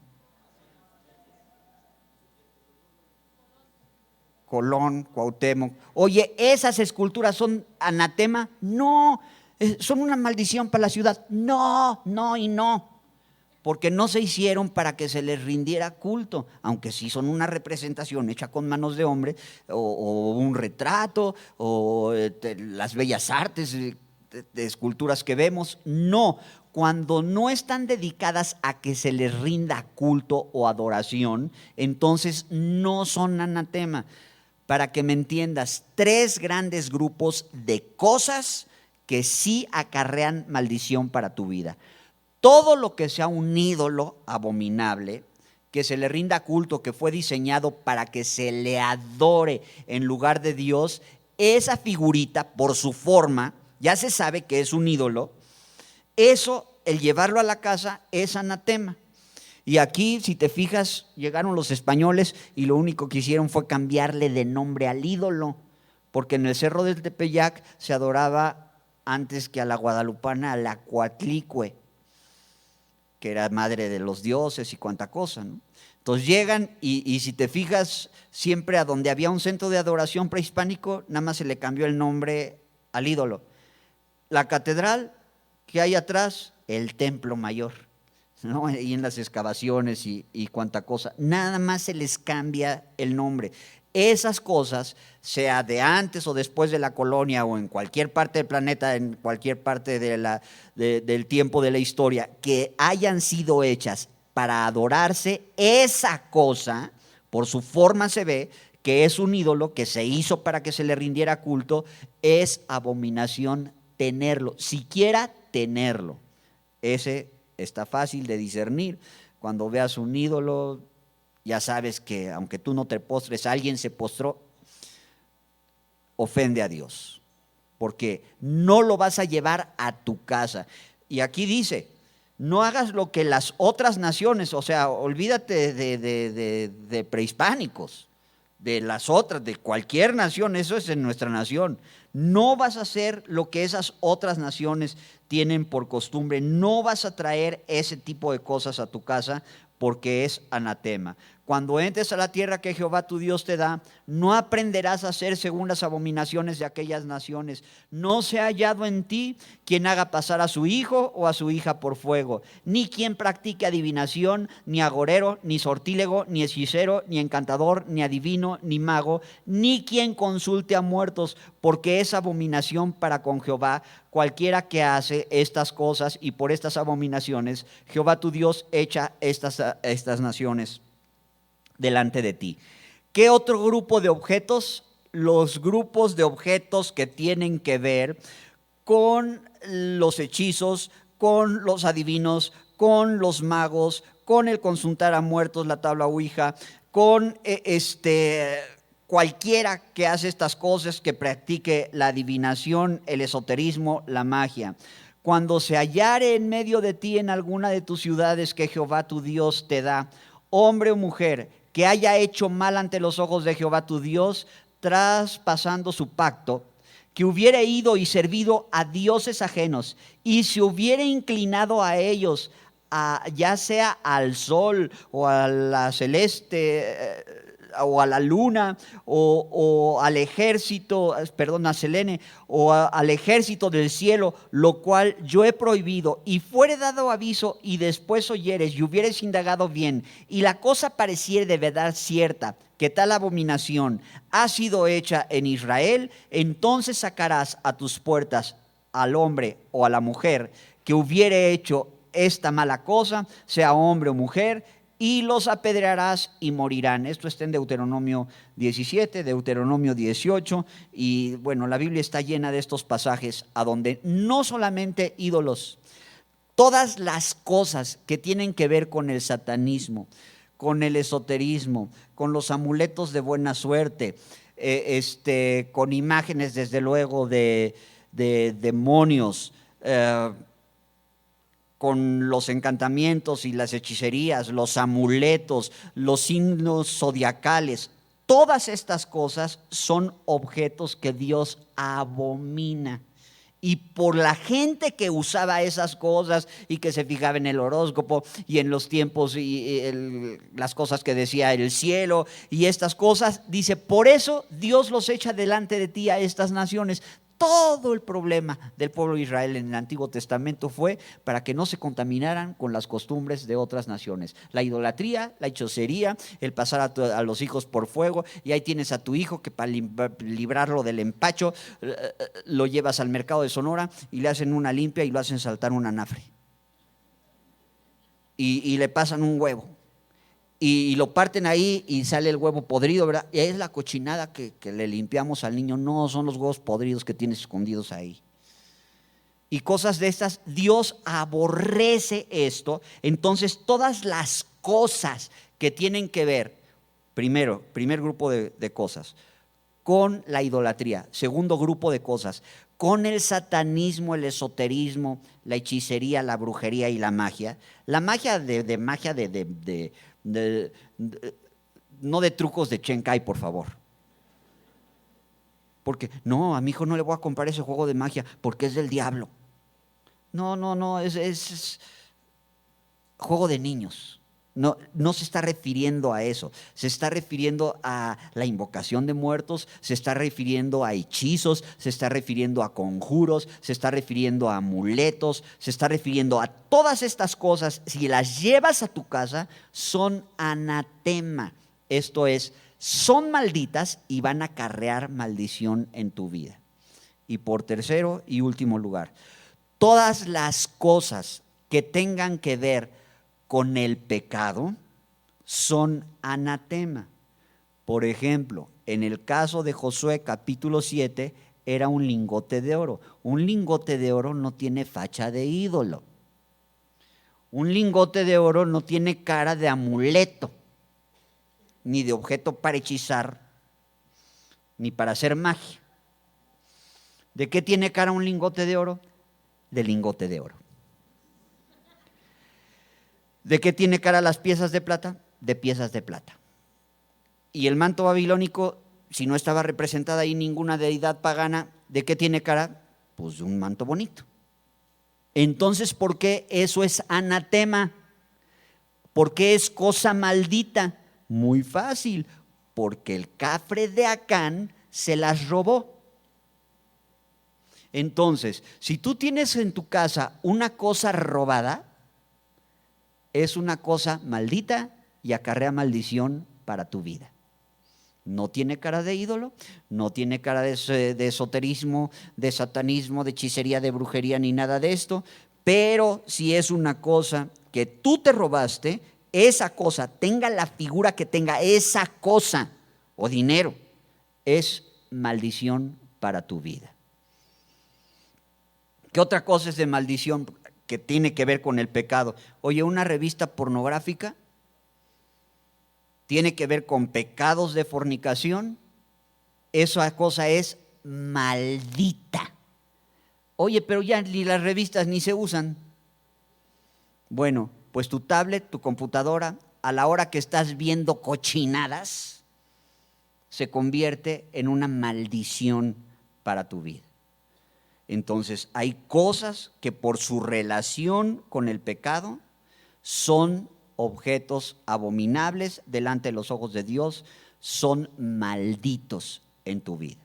Colón, Cuauhtémoc. Oye, ¿esas esculturas son anatema? No. ¿Son una maldición para la ciudad? No, no y no. Porque no se hicieron para que se les rindiera culto, aunque sí son una representación hecha con manos de hombre, o un retrato, o las bellas artes de esculturas que vemos. No, cuando no están dedicadas a que se les rinda culto o adoración, entonces no son anatema. Para que me entiendas, tres grandes grupos de cosas que sí acarrean maldición para tu vida. Todo lo que sea un ídolo abominable, que se le rinda culto, que fue diseñado para que se le adore en lugar de Dios, esa figurita, por su forma, ya se sabe que es un ídolo. Eso, el llevarlo a la casa, es anatema. Y aquí, si te fijas, llegaron los españoles y lo único que hicieron fue cambiarle de nombre al ídolo, porque en el Cerro del Tepeyac se adoraba antes que a la guadalupana, a la Coatlicue, que era madre de los dioses y cuanta cosa, ¿no? Entonces llegan y si te fijas, siempre a donde había un centro de adoración prehispánico, nada más se le cambió el nombre al ídolo. La catedral que hay atrás, el templo mayor, ¿no? Y en las excavaciones y cuanta cosa, nada más se les cambia el nombre. Esas cosas, sea de antes o después de la colonia o en cualquier parte del planeta, en cualquier parte del tiempo de la historia, que hayan sido hechas para adorarse, esa cosa, por su forma se ve que es un ídolo que se hizo para que se le rindiera culto, es abominación tenerlo, siquiera tenerlo. Ese está fácil de discernir. Cuando veas un ídolo, ya sabes que aunque tú no te postres, alguien se postró, ofende a Dios, porque no lo vas a llevar a tu casa. Y aquí dice, no hagas lo que las otras naciones, o sea, olvídate de prehispánicos, de las otras, de cualquier nación, eso es en nuestra nación. No vas a hacer lo que esas otras naciones tienen por costumbre, no vas a traer ese tipo de cosas a tu casa porque es anatema. Cuando entres a la tierra que Jehová tu Dios te da, no aprenderás a hacer según las abominaciones de aquellas naciones. No se ha hallado en ti quien haga pasar a su hijo o a su hija por fuego, ni quien practique adivinación, ni agorero, ni sortílego, ni hechicero, ni encantador, ni adivino, ni mago, ni quien consulte a muertos, porque es abominación para con Jehová cualquiera que hace estas cosas, y por estas abominaciones Jehová tu Dios echa estas naciones delante de ti. ¿Qué otro grupo de objetos? Los grupos de objetos que tienen que ver con los hechizos, con los adivinos, con los magos, con el consultar a muertos, la tabla ouija, con cualquiera que hace estas cosas, que practique la adivinación, el esoterismo, la magia. Cuando se hallare en medio de ti en alguna de tus ciudades que Jehová tu Dios te da, hombre o mujer que haya hecho mal ante los ojos de Jehová tu Dios, traspasando su pacto, que hubiere ido y servido a dioses ajenos y se hubiere inclinado a ellos, ya sea al sol o a la celeste o a la luna o al ejército, perdón, a Selene o al ejército del cielo, lo cual yo he prohibido, y fuere dado aviso y después oyeres y hubieres indagado bien, y la cosa pareciere de verdad cierta, que tal abominación ha sido hecha en Israel, entonces sacarás a tus puertas al hombre o a la mujer que hubiere hecho esta mala cosa, sea hombre o mujer, y los apedrearás y morirán. Esto está en Deuteronomio 17, Deuteronomio 18, y bueno, la Biblia está llena de estos pasajes a donde no solamente ídolos, todas las cosas que tienen que ver con el satanismo, con el esoterismo, con los amuletos de buena suerte, con imágenes desde luego de demonios, con los encantamientos y las hechicerías, los amuletos, los signos zodiacales, todas estas cosas son objetos que Dios abomina. Y por la gente que usaba esas cosas y que se fijaba en el horóscopo y en los tiempos y las cosas que decía el cielo y estas cosas, dice, por eso Dios los echa delante de ti a estas naciones. Todo el problema del pueblo de Israel en el Antiguo Testamento fue para que no se contaminaran con las costumbres de otras naciones. La idolatría, la hechicería, el pasar a los hijos por fuego, y ahí tienes a tu hijo que para librarlo del empacho lo llevas al mercado de Sonora y le hacen una limpia y lo hacen saltar un anafre. Y le pasan un huevo. Y lo parten ahí y sale el huevo podrido, ¿verdad? Y es la cochinada que le limpiamos al niño. No, son los huevos podridos que tienes escondidos ahí. Y cosas de estas, Dios aborrece esto. Entonces, todas las cosas que tienen que ver, primer grupo de cosas, con la idolatría. Segundo grupo de cosas, con el satanismo, el esoterismo, la hechicería, la brujería y la magia. La magia no de trucos de Chenkai, por favor. Porque no, a mi hijo no le voy a comprar ese juego de magia porque es del diablo. No, es juego de niños. No se está refiriendo a eso, se está refiriendo a la invocación de muertos, se está refiriendo a hechizos, se está refiriendo a conjuros, se está refiriendo a amuletos, se está refiriendo a todas estas cosas. Si las llevas a tu casa, son anatema. Esto es, son malditas y van a acarrear maldición en tu vida. Y por tercero y último lugar, todas las cosas que tengan que ver con el pecado son anatema. Por ejemplo, en el caso de Josué capítulo 7 era un lingote de oro. Un lingote de oro no tiene facha de ídolo. Un lingote de oro no tiene cara de amuleto, ni de objeto para hechizar, ni para hacer magia. ¿De qué tiene cara un lingote de oro? De lingote de oro. ¿De qué tiene cara las piezas de plata? De piezas de plata. Y el manto babilónico, si no estaba representada ahí ninguna deidad pagana, ¿de qué tiene cara? Pues de un manto bonito. Entonces, ¿por qué eso es anatema? ¿Por qué es cosa maldita? Muy fácil, porque el cafre de Acán se las robó. Entonces, si tú tienes en tu casa una cosa robada, es una cosa maldita y acarrea maldición para tu vida. No tiene cara de ídolo, no tiene cara de esoterismo, de satanismo, de hechicería, de brujería, ni nada de esto, pero si es una cosa que tú te robaste, esa cosa, tenga la figura que tenga esa cosa o dinero, es maldición para tu vida. ¿Qué otra cosa es de maldición que tiene que ver con el pecado? Oye, una revista pornográfica tiene que ver con pecados de fornicación. Esa cosa es maldita. Oye, pero ya ni las revistas ni se usan. Bueno, pues tu tablet, tu computadora, a la hora que estás viendo cochinadas, se convierte en una maldición para tu vida. Entonces, hay cosas que por su relación con el pecado son objetos abominables delante de los ojos de Dios, son malditos en tu vida.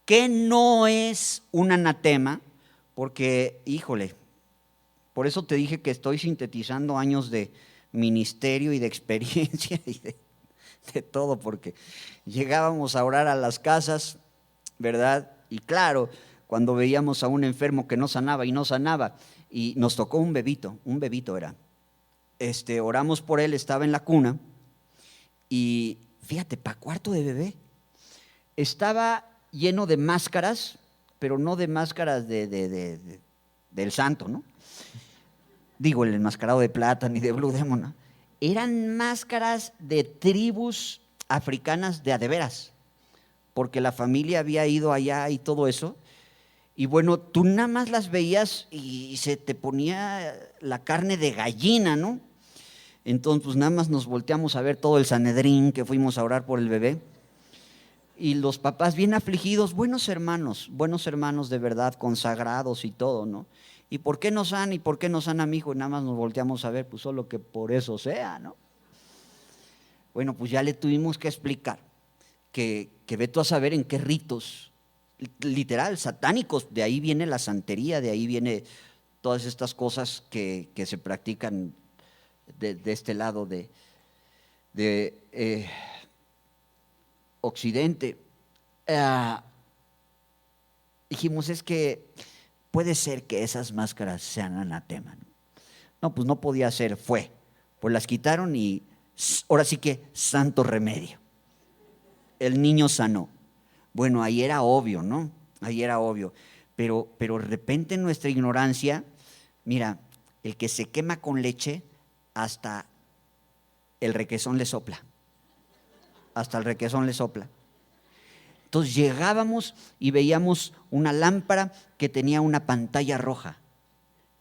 ¿Qué no es un anatema? Porque, híjole, por eso te dije que estoy sintetizando años de ministerio y de experiencia y de todo, porque llegábamos a orar a las casas, ¿verdad? Y claro, cuando veíamos a un enfermo que no sanaba, y nos tocó un bebito era. Oramos por él, estaba en la cuna, y fíjate, para cuarto de bebé, estaba lleno de máscaras, pero no de máscaras del santo, ¿no? Digo, el enmascarado de plata ni de Blue Demon, ¿no? Eran máscaras de tribus africanas de a de veras, porque la familia había ido allá y todo eso. Y bueno, tú nada más las veías y se te ponía la carne de gallina, ¿no? Entonces, pues nada más nos volteamos a ver todo el Sanedrín que fuimos a orar por el bebé. Y los papás bien afligidos, buenos hermanos de verdad, consagrados y todo, ¿no? ¿Y por qué nos han, a mi hijo? Y nada más nos volteamos a ver, pues solo que por eso sea, ¿no? Bueno, pues ya le tuvimos que explicar que ve tú a saber en qué ritos, literal, satánicos, de ahí viene la santería, de ahí viene todas estas cosas que se practican de este lado de Occidente. Dijimos, es que puede ser que esas máscaras sean anatema. No, pues no podía ser, pues las quitaron y ahora sí que santo remedio. El niño sanó. Bueno, ahí era obvio, ¿no? Ahí era obvio. Pero de repente en nuestra ignorancia, mira, el que se quema con leche, hasta el requesón le sopla. Hasta el requesón le sopla. Entonces llegábamos y veíamos una lámpara que tenía una pantalla roja.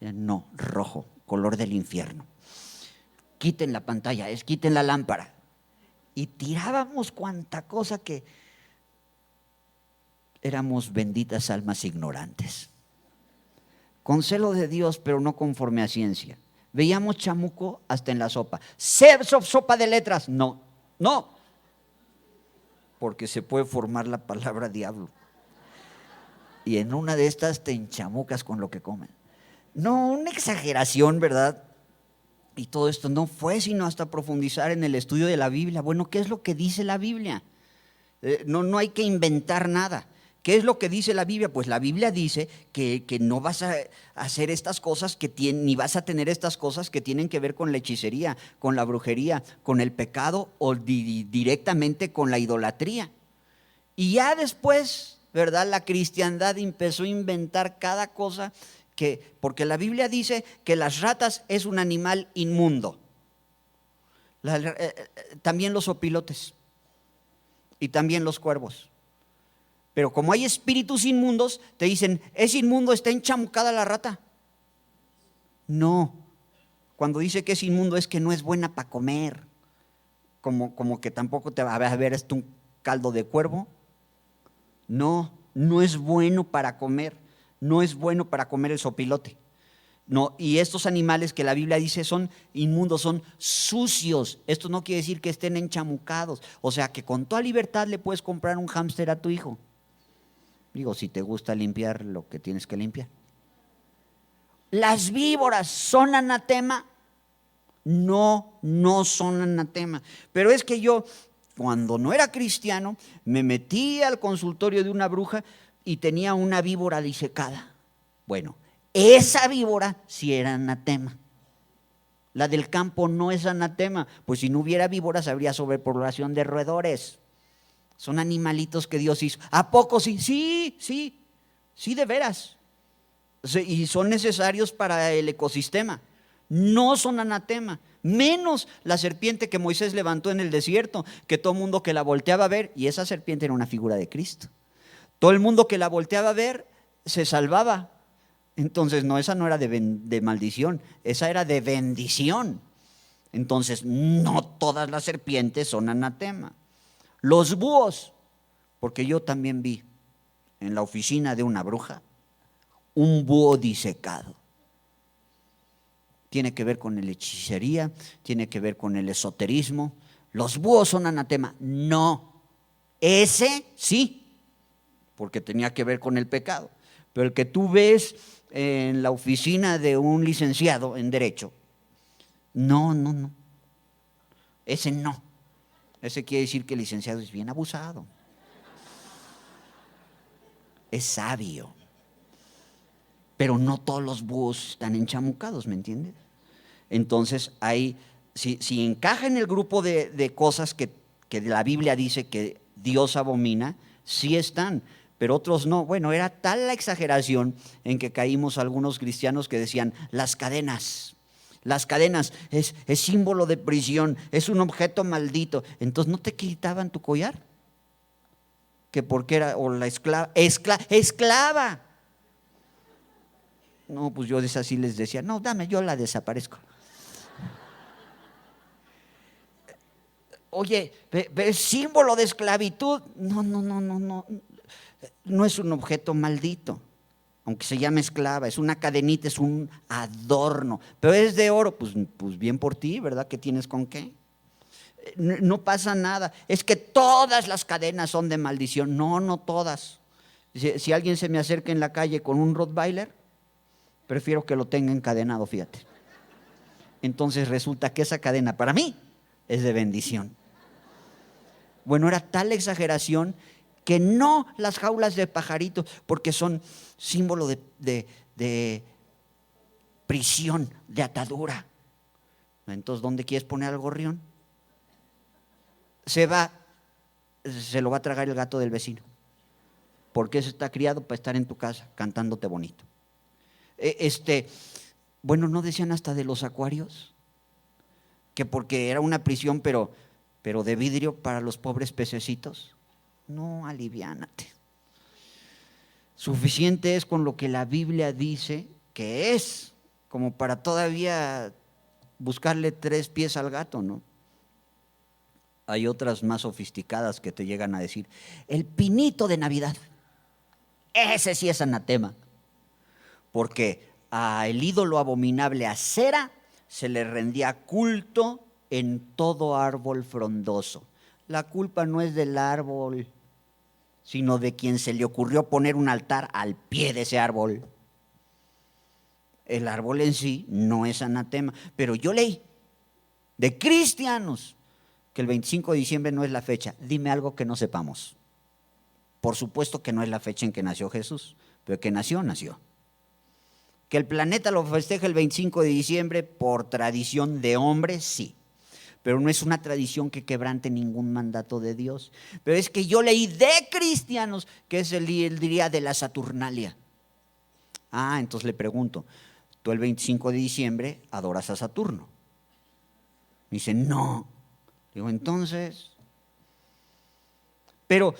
No, rojo, color del infierno. Quiten la pantalla, quiten la lámpara. Y tirábamos cuanta cosa que éramos benditas almas ignorantes. Con celo de Dios, pero no conforme a ciencia. Veíamos chamuco hasta en la sopa. Sopa de letras, no. Porque se puede formar la palabra diablo. Y en una de estas te enchamucas con lo que comen. No, una exageración, ¿verdad? Y todo esto no fue sino hasta profundizar en el estudio de la Biblia. Bueno, ¿qué es lo que dice la Biblia? No hay que inventar nada. ¿Qué es lo que dice la Biblia? Pues la Biblia dice que no vas a hacer estas cosas ni vas a tener estas cosas que tienen que ver con la hechicería, con la brujería, con el pecado o directamente con la idolatría. Y ya después, ¿verdad? La cristiandad empezó a inventar cada cosa porque la Biblia dice que las ratas es un animal inmundo. También los opilotes y también los cuervos. Pero como hay espíritus inmundos, te dicen, es inmundo, está enchamucada la rata. No, cuando dice que es inmundo es que no es buena para comer. Como que tampoco te va a ver esto un caldo de cuervo. No es bueno para comer. No es bueno para comer el sopilote. No, y estos animales que la Biblia dice son inmundos, son sucios. Esto no quiere decir que estén enchamucados. O sea que con toda libertad le puedes comprar un hámster a tu hijo. Digo, si te gusta limpiar lo que tienes que limpiar. ¿Las víboras son anatema? No son anatema. Pero es que yo, cuando no era cristiano, me metí al consultorio de una bruja y tenía una víbora disecada. Bueno, esa víbora sí era anatema. La del campo no es anatema, pues si no hubiera víboras habría sobrepoblación de roedores. Son animalitos que Dios hizo. ¿A poco sí? Sí, de veras. Y son necesarios para el ecosistema. No son anatema. Menos la serpiente que Moisés levantó en el desierto, que todo el mundo que la volteaba a ver, y esa serpiente era una figura de Cristo. Todo el mundo que la volteaba a ver se salvaba. Entonces, no, esa no era de maldición, esa era de bendición. Entonces, no todas las serpientes son anatema. Los búhos, porque yo también vi en la oficina de una bruja un búho disecado. Tiene que ver con la hechicería, tiene que ver con el esoterismo. ¿Los búhos son anatema? No. Ese sí, porque tenía que ver con el pecado. Pero el que tú ves en la oficina de un licenciado en Derecho, no. Ese no. Ese quiere decir que el licenciado es bien abusado. Es sabio. Pero no todos los búhos están enchamucados, ¿me entiendes? Entonces, si encaja en el grupo de cosas que la Biblia dice que Dios abomina, sí están, pero otros no. Bueno, era tal la exageración en que caímos algunos cristianos que decían, las cadenas es símbolo de prisión, es un objeto maldito. Entonces, ¿no te quitaban tu collar? Que porque era, o la esclava. No, pues yo así les decía, no, dame, yo la desaparezco. Oye, es símbolo de esclavitud. No, no, no, no, no. No es un objeto maldito, aunque se llame esclava, es una cadenita, es un adorno, pero es de oro, pues bien por ti, ¿verdad? ¿Qué tienes con qué? No pasa nada. Es que todas las cadenas son de maldición. No, no todas. Si alguien se me acerca en la calle con un Rottweiler, prefiero que lo tenga encadenado, fíjate. Entonces resulta que esa cadena para mí es de bendición. Bueno, era tal exageración que no las jaulas de pajaritos, porque son símbolo de prisión, de atadura. Entonces, ¿dónde quieres poner al gorrión? Se lo va a tragar el gato del vecino, porque ese está criado para estar en tu casa cantándote bonito. Bueno, ¿no decían hasta de los acuarios? Que porque era una prisión, pero de vidrio para los pobres pececitos. No, aliviánate. Suficiente es con lo que la Biblia dice que es, como para todavía buscarle 3 pies al gato, ¿no? Hay otras más sofisticadas que te llegan a decir, el pinito de Navidad, ese sí es anatema, porque al ídolo abominable Acera se le rendía culto en todo árbol frondoso. La culpa no es del árbol, sino de quien se le ocurrió poner un altar al pie de ese árbol. El árbol en sí no es anatema, pero yo leí de cristianos que el 25 de diciembre no es la fecha. Dime algo que no sepamos. Por supuesto que no es la fecha en que nació Jesús, pero que nació. Que el planeta lo festeja el 25 de diciembre por tradición de hombre, sí. Pero no es una tradición que quebrante ningún mandato de Dios. Pero es que yo leí de cristianos que es el día de la Saturnalia. Entonces le pregunto, ¿tú el 25 de diciembre adoras a Saturno? Me dice, no. Digo, entonces, pero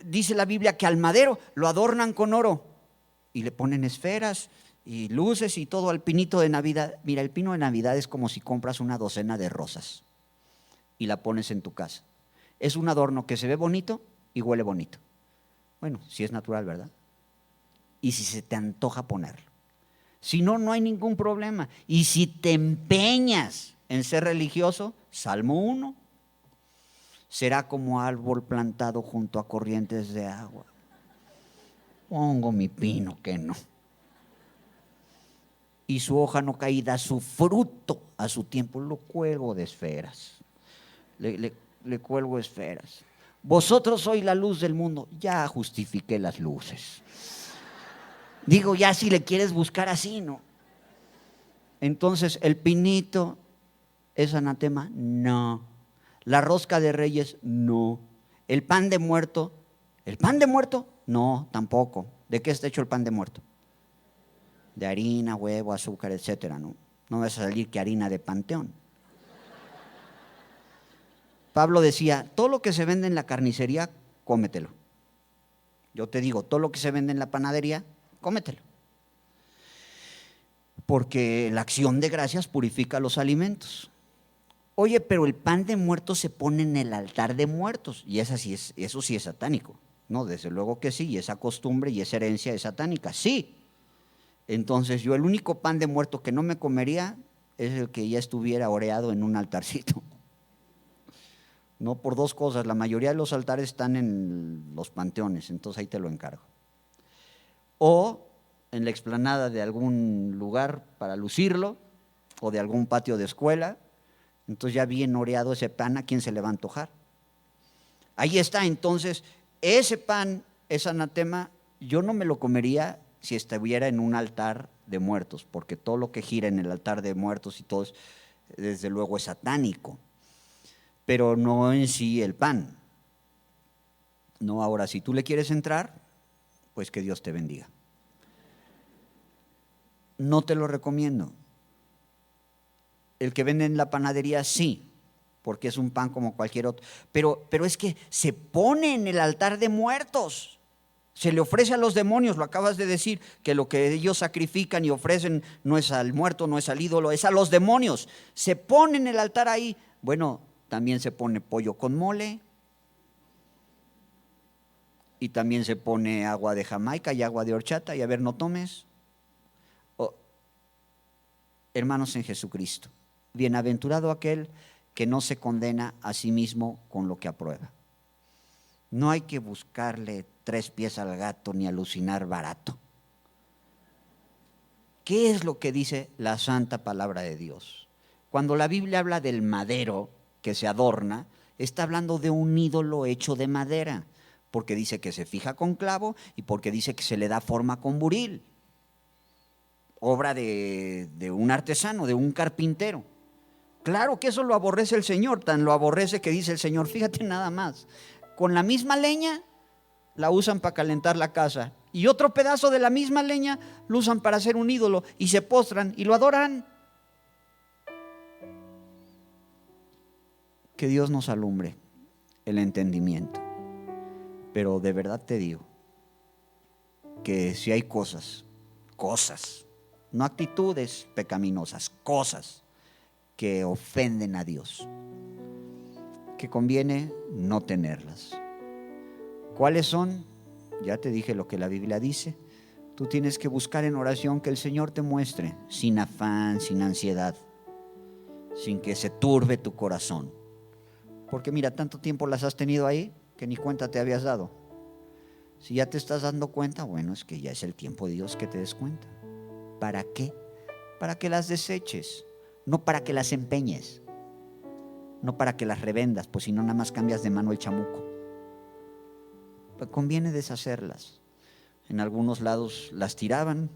dice la Biblia que al madero lo adornan con oro y le ponen esferas y luces y todo al pinito de Navidad. Mira, el pino de Navidad es como si compras una docena de rosas y la pones en tu casa. Es un adorno que se ve bonito y huele bonito. Bueno, si es natural, ¿verdad? Y si se te antoja ponerlo. Si no, no hay ningún problema. Y si te empeñas en ser religioso, Salmo 1, será como árbol plantado junto a corrientes de agua. Pongo mi pino que no. Y su hoja no caída, su fruto a su tiempo, lo cuelgo de esferas. Le cuelgo esferas. Vosotros sois la luz del mundo. Ya justifiqué las luces. Digo, ya si le quieres buscar así, ¿no? Entonces, ¿el pinito es anatema? No. ¿La rosca de Reyes? No. ¿El pan de muerto? ¿El pan de muerto? No, tampoco. ¿De qué está hecho el pan de muerto? De harina, huevo, azúcar, etcétera, ¿no? No vas a salir que harina de Panteón. Pablo decía, todo lo que se vende en la carnicería, cómetelo. Yo te digo, todo lo que se vende en la panadería, cómetelo. Porque la acción de gracias purifica los alimentos. Oye, pero el pan de muertos se pone en el altar de muertos. Y eso sí es satánico. No, desde luego que sí, y esa costumbre y esa herencia es satánica, sí. Entonces yo el único pan de muerto que no me comería es el que ya estuviera oreado en un altarcito. No, por 2 cosas, la mayoría de los altares están en los panteones, entonces ahí te lo encargo. O en la explanada de algún lugar para lucirlo, o de algún patio de escuela, entonces ya bien oreado ese pan, ¿a quién se le va a antojar? Ahí está, entonces, ese pan, ese anatema, yo no me lo comería si estuviera en un altar de muertos, porque todo lo que gira en el altar de muertos y todo, desde luego es satánico, pero no en sí el pan. No, ahora, si tú le quieres entrar, pues que Dios te bendiga. No te lo recomiendo. El que vende en la panadería, sí, porque es un pan como cualquier otro, pero es que se pone en el altar de muertos. Se le ofrece a los demonios, lo acabas de decir, que lo que ellos sacrifican y ofrecen no es al muerto, no es al ídolo, es a los demonios. Se pone en el altar ahí. Bueno, también se pone pollo con mole y también se pone agua de Jamaica y agua de horchata y a ver, no tomes. Oh, hermanos en Jesucristo, bienaventurado aquel que no se condena a sí mismo con lo que aprueba. No hay que buscarle 3 pies al gato ni alucinar barato. ¿Qué es lo que dice la santa palabra de Dios? Cuando la Biblia habla del madero que se adorna, está hablando de un ídolo hecho de madera, porque dice que se fija con clavo y porque dice que se le da forma con buril. Obra de un artesano, de un carpintero. Claro que eso lo aborrece el Señor, tan lo aborrece que dice el Señor, fíjate nada más, con la misma leña la usan para calentar la casa y otro pedazo de la misma leña lo usan para hacer un ídolo y se postran y lo adoran. Que Dios nos alumbre el entendimiento. Pero de verdad te digo que si hay cosas, no actitudes pecaminosas, cosas que ofenden a Dios, que conviene no tenerlas. ¿Cuáles son? Ya te dije lo que la Biblia dice. Tú tienes que buscar en oración que el Señor te muestre, sin afán, sin ansiedad, sin que se turbe tu corazón. Porque mira, tanto tiempo las has tenido ahí que ni cuenta te habías dado. Si ya te estás dando cuenta, bueno, es que ya es el tiempo de Dios que te des cuenta. ¿Para qué? Para que las deseches, no para que las empeñes, no para que las revendas, pues si no nada más cambias de mano el chamuco. Pues conviene deshacerlas. En algunos lados las tiraban.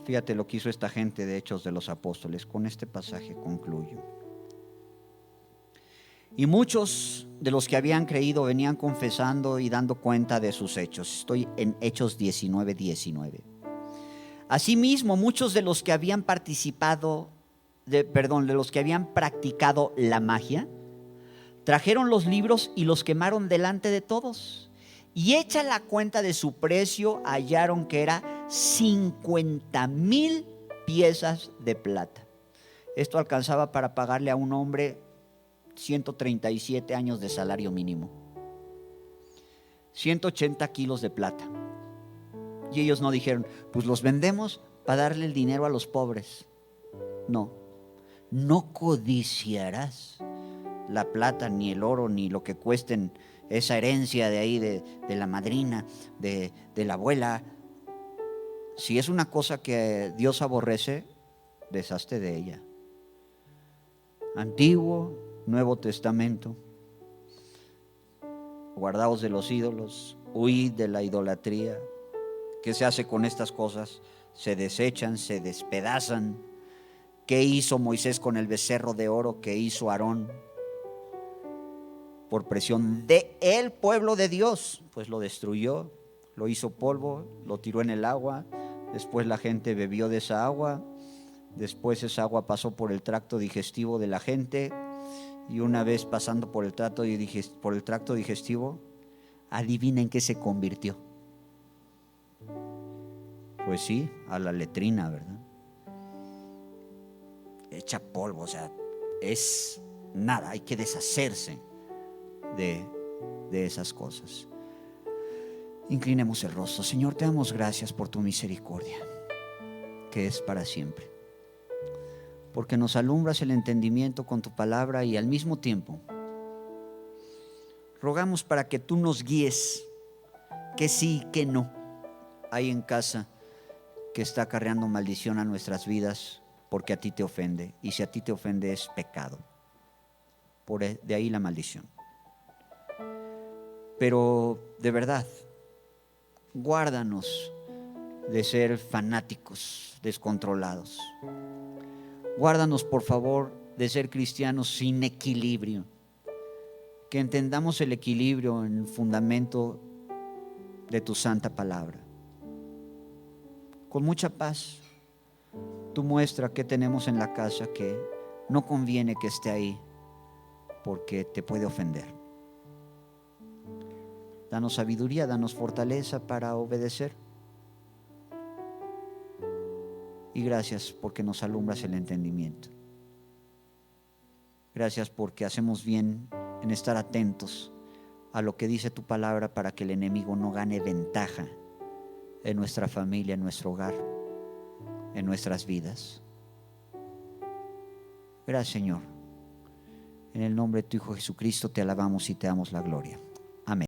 Fíjate lo que hizo esta gente de Hechos de los Apóstoles. Con este pasaje concluyo. Y muchos de los que habían creído venían confesando y dando cuenta de sus hechos. Estoy en Hechos 19:19. Asimismo, muchos de los que habían de los que habían practicado la magia, trajeron los libros y los quemaron delante de todos. Y hecha la cuenta de su precio, hallaron que era 50,000 piezas de plata. Esto alcanzaba para pagarle a un hombre 137 años de salario mínimo. 180 kilos de plata. Y ellos no dijeron, pues los vendemos para darle el dinero a los pobres. No, no codiciarás la plata, ni el oro, ni lo que cuesten esa herencia de ahí, de la madrina, de la abuela. Si es una cosa que Dios aborrece, deshazte de ella. Antiguo, Nuevo Testamento. Guardaos de los ídolos, huid de la idolatría. ¿Qué se hace con estas cosas? Se desechan, se despedazan. ¿Qué hizo Moisés con el becerro de oro? ¿Qué hizo Aarón? Por presión del pueblo de Dios, pues lo destruyó, lo hizo polvo, lo tiró en el agua. Después la gente bebió de esa agua. Después esa agua pasó por el tracto digestivo de la gente. Y una vez pasando por el tracto digestivo, adivinen qué se convirtió. Pues sí, a la letrina, ¿verdad? Echa polvo, o sea, es nada, hay que deshacerse de esas cosas. Inclinemos el rostro. Señor, te damos gracias por tu misericordia, que es para siempre, porque nos alumbras el entendimiento con tu palabra y al mismo tiempo rogamos para que tú nos guíes, que sí, que no hay en casa que está acarreando maldición a nuestras vidas porque a ti te ofende, y si a ti te ofende es pecado, de ahí la maldición. Pero de verdad, guárdanos de ser fanáticos descontrolados. Guárdanos, por favor, de ser cristianos sin equilibrio. Que entendamos el equilibrio en el fundamento de tu santa palabra. Con mucha paz, tú muestra qué tenemos en la casa que no conviene que esté ahí porque te puede ofender. Danos sabiduría, danos fortaleza para obedecer. Y gracias porque nos alumbras el entendimiento. Gracias porque hacemos bien en estar atentos a lo que dice tu palabra para que el enemigo no gane ventaja en nuestra familia, en nuestro hogar, en nuestras vidas. Gracias, Señor. En el nombre de tu Hijo Jesucristo te alabamos y te damos la gloria.